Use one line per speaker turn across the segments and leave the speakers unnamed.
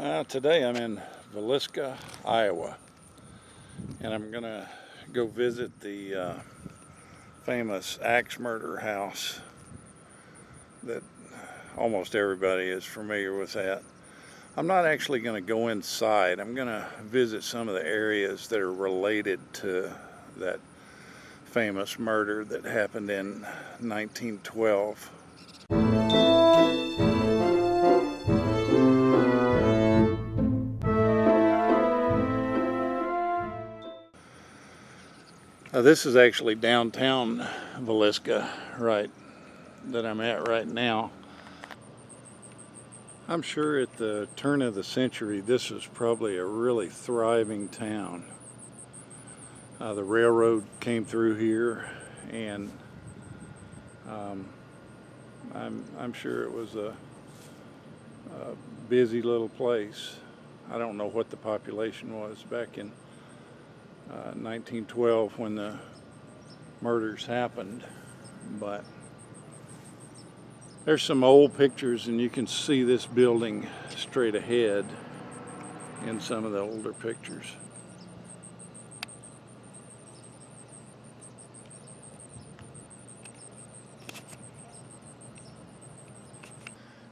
Today I'm in Villisca, Iowa, and I'm gonna go visit the famous axe murder house that almost everybody is familiar with that. I'm not actually going to go inside. I'm going to visit some of the areas that are related to that famous murder that happened in 1912. This is actually downtown Villisca, right, that I'm at right now. I'm sure at the turn of the century this was probably a really thriving town. The railroad came through here, and I'm sure it was a busy little place. I don't know what the population was back in 1912 when the murders happened, but there's some old pictures, and you can see this building straight ahead in some of the older pictures.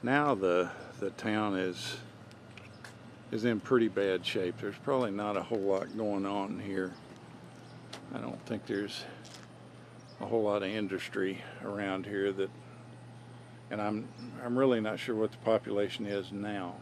Now the town is in pretty bad shape. There's probably not a whole lot going on here. I don't think there's a whole lot of industry around here that, and I'm really not sure what the population is now,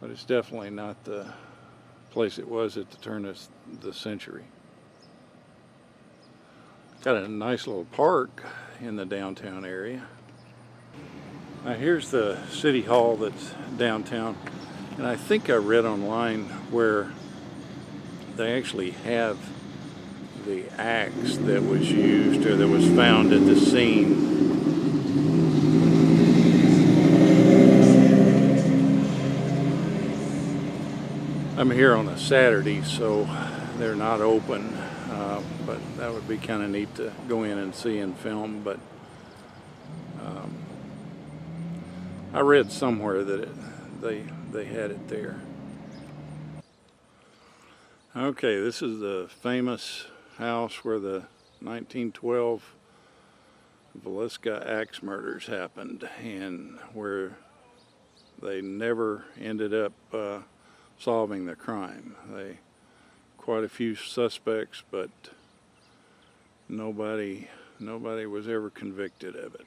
but it's definitely not the place it was at the turn of the century. Got a nice little park in the downtown area. Now here's the city hall that's downtown, and I think I read online where they actually have the axe that was used or that was found at the scene. I'm here on a Saturday, so they're not open, but that would be kind of neat to go in and see and film. But I read somewhere that they had it there. Okay, this is the famous house where the 1912 Villisca Axe murders happened, and where they never ended up solving the crime. Quite a few suspects, but nobody was ever convicted of it.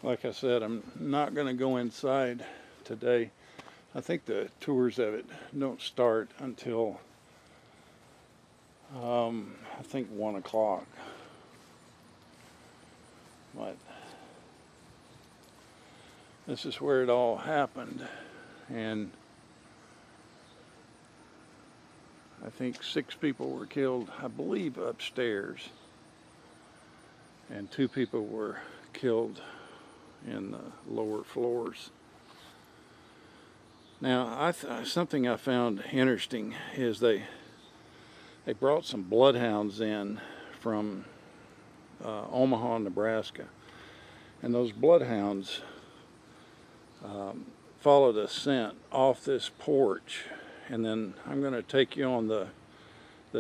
Like I said, I'm not going to go inside today. I think the tours of it don't start until I think 1 o'clock. But this is where it all happened, and I think 6 people were killed, I believe, upstairs, and 2 people were killed in the lower floors. Now, something I found interesting is they brought some bloodhounds in from Omaha, Nebraska, and those bloodhounds followed a scent off this porch, and then I'm going to take you on the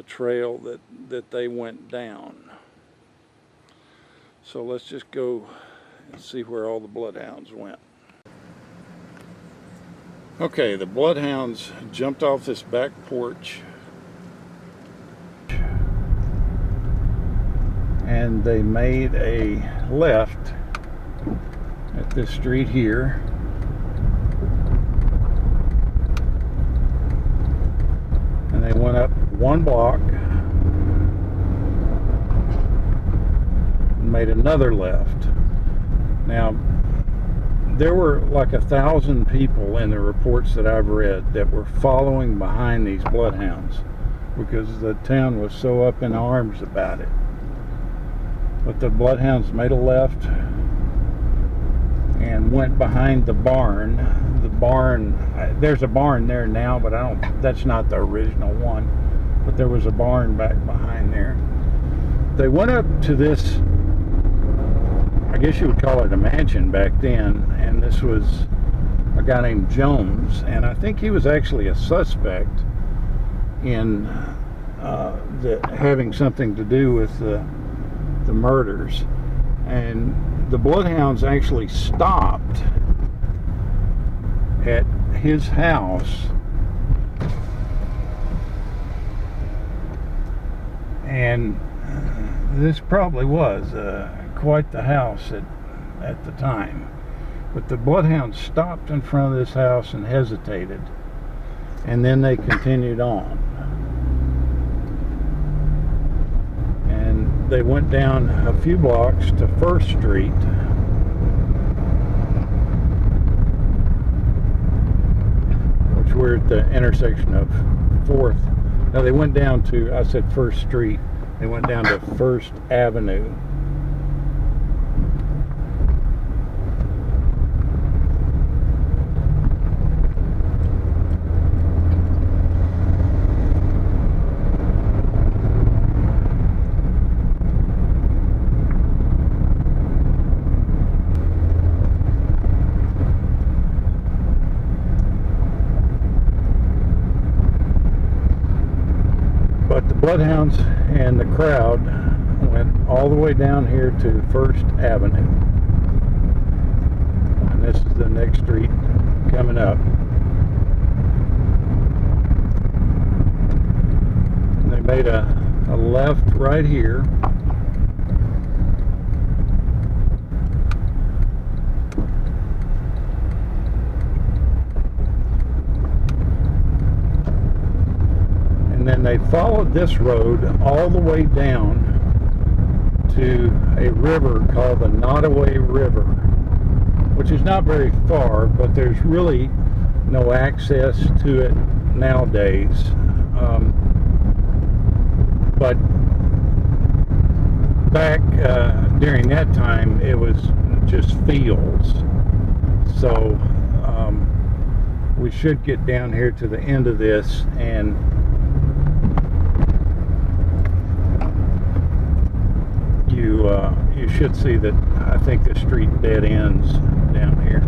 trail that they went down. So let's just go and see where all the bloodhounds went. Okay, the bloodhounds jumped off this back porch, and they made a left at this street here, and they went up 1 block and made another left. Now, there were like 1,000 people in the reports that I've read that were following behind these bloodhounds because the town was so up in arms about it. But the bloodhounds made a left, and and went behind the barn. The barn, there's a barn there now, but that's not the original one. But there was a barn back behind there. They went up to this, I guess you would call it a mansion back then, and this was a guy named Jones, and I think he was actually a suspect in having something to do with the murders. And the bloodhounds actually stopped at his house, and this probably was quite the house at the time. But the bloodhounds stopped in front of this house and hesitated, and then they continued on. And they went down a few blocks to 1st Street, which we're at the intersection of 4th. Now they went down to, I said 1st Street, they went down to 1st Avenue. But the bloodhounds and the crowd went all the way down here to 1st Avenue. And this is the next street coming up. And they made a left right here. And then they followed this road all the way down to a river called the Nottoway River, which is not very far, but there's really no access to it nowadays. But back during that time, it was just fields. So we should get down here to the end of this, and you should see that I think the street dead ends down here,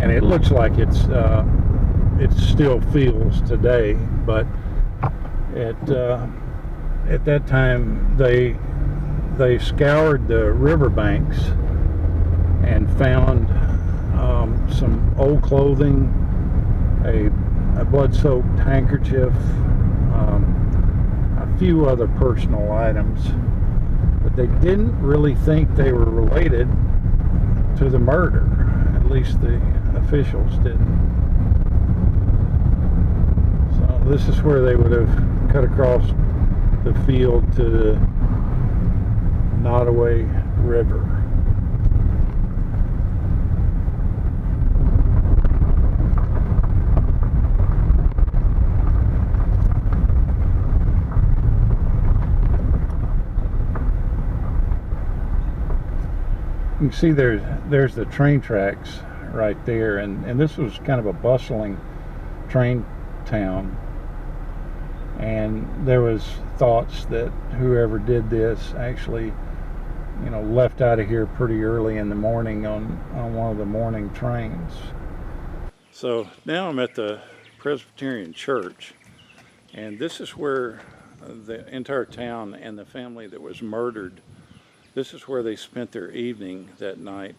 and it looks like it's still fields today, but at that time they scoured the riverbanks and found some old clothing, a blood-soaked handkerchief, a few other personal items. But they didn't really think they were related to the murder. At least the officials didn't. So this is where they would have cut across the field to the Nottoway River. You can see there's the train tracks right there, and this was kind of a bustling train town, and there was thoughts that whoever did this actually, left out of here pretty early in the morning on one of the morning trains. So now I'm at the Presbyterian Church, and this is where the entire town and the family that was murdered, this is where they spent their evening that night.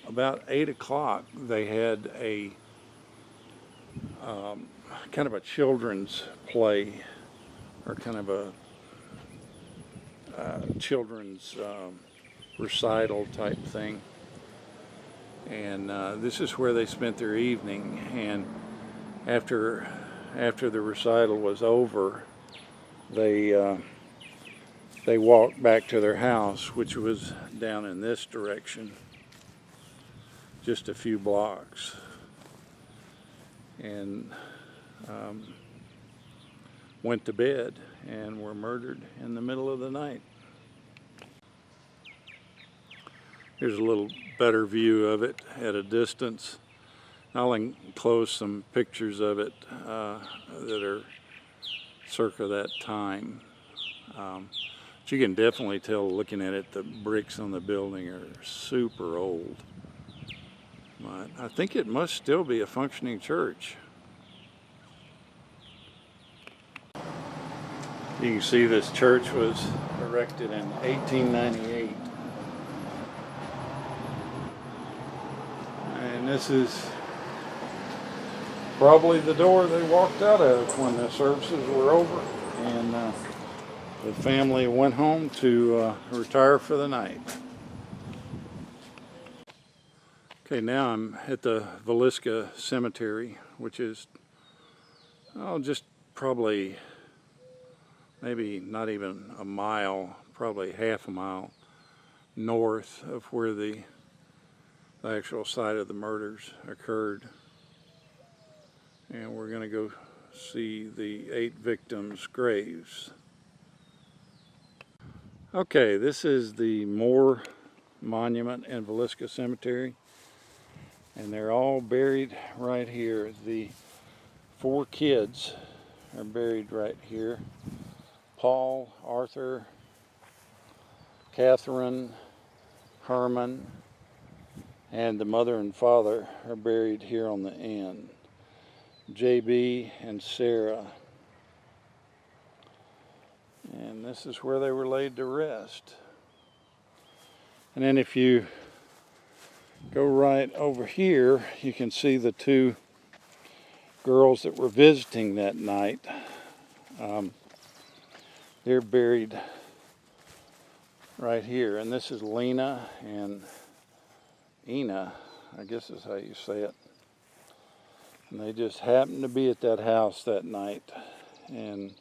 About 8 o'clock, they had a kind of a children's play, or kind of a children's recital type thing. And this is where they spent their evening. And after the recital was over, they walked back to their house, which was down in this direction, just a few blocks, and went to bed and were murdered in the middle of the night. Here's a little better view of it at a distance. I'll enclose some pictures of it that are circa that time. But you can definitely tell looking at it, the bricks on the building are super old. But I think it must still be a functioning church. You can see this church was erected in 1898. And this is probably the door they walked out of when the services were over. And the family went home to retire for the night. Okay, now I'm at the Villisca Cemetery, which is, just probably maybe not even a mile, probably half a mile north of where the actual site of the murders occurred. And we're going to go see the 8 victims' graves. Okay, this is the Moore Monument in Villisca Cemetery, and they're all buried right here. The 4 kids are buried right here. Paul, Arthur, Catherine, Herman, and the mother and father are buried here on the end. JB and Sarah. And this is where they were laid to rest. And then if you go right over here, you can see the 2 girls that were visiting that night. They're buried right here. And this is Lena and Ina, I guess is how you say it. And they just happened to be at that house that night and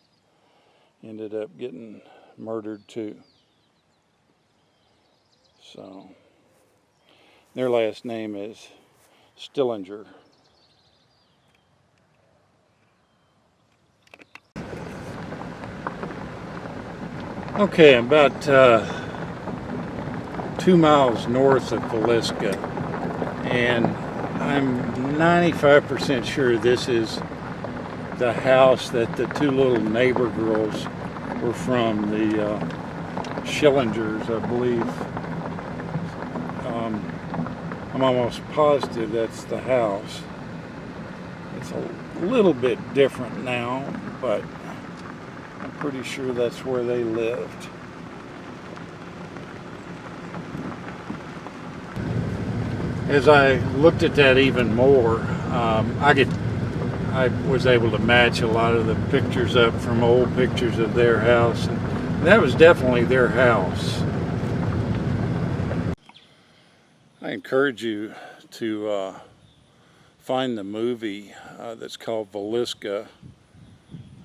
ended up getting murdered too. So their last name is Stillinger. Okay, I'm about 2 miles north of Villisca, and I'm 95% sure this is the house that the 2 little neighbor girls were from, the Schillingers, I believe. I'm almost positive that's the house. It's a little bit different now, but I'm pretty sure that's where they lived. As I looked at that even more, I was able to match a lot of the pictures up from old pictures of their house, and that was definitely their house. I encourage you to find the movie that's called Villisca,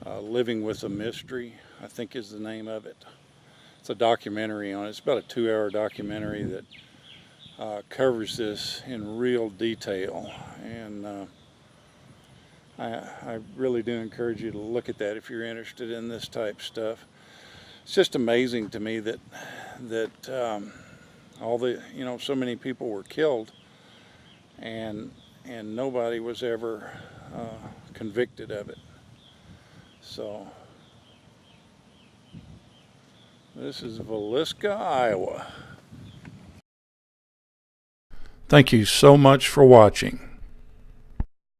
Living with a Mystery, I think is the name of it. It's a documentary on it. It's about a 2-hour documentary that covers this in real detail, and I really do encourage you to look at that if you're interested in this type stuff. It's just amazing to me that all the, so many people were killed, and nobody was ever convicted of it. So this is Villisca, Iowa. Thank you so much for watching.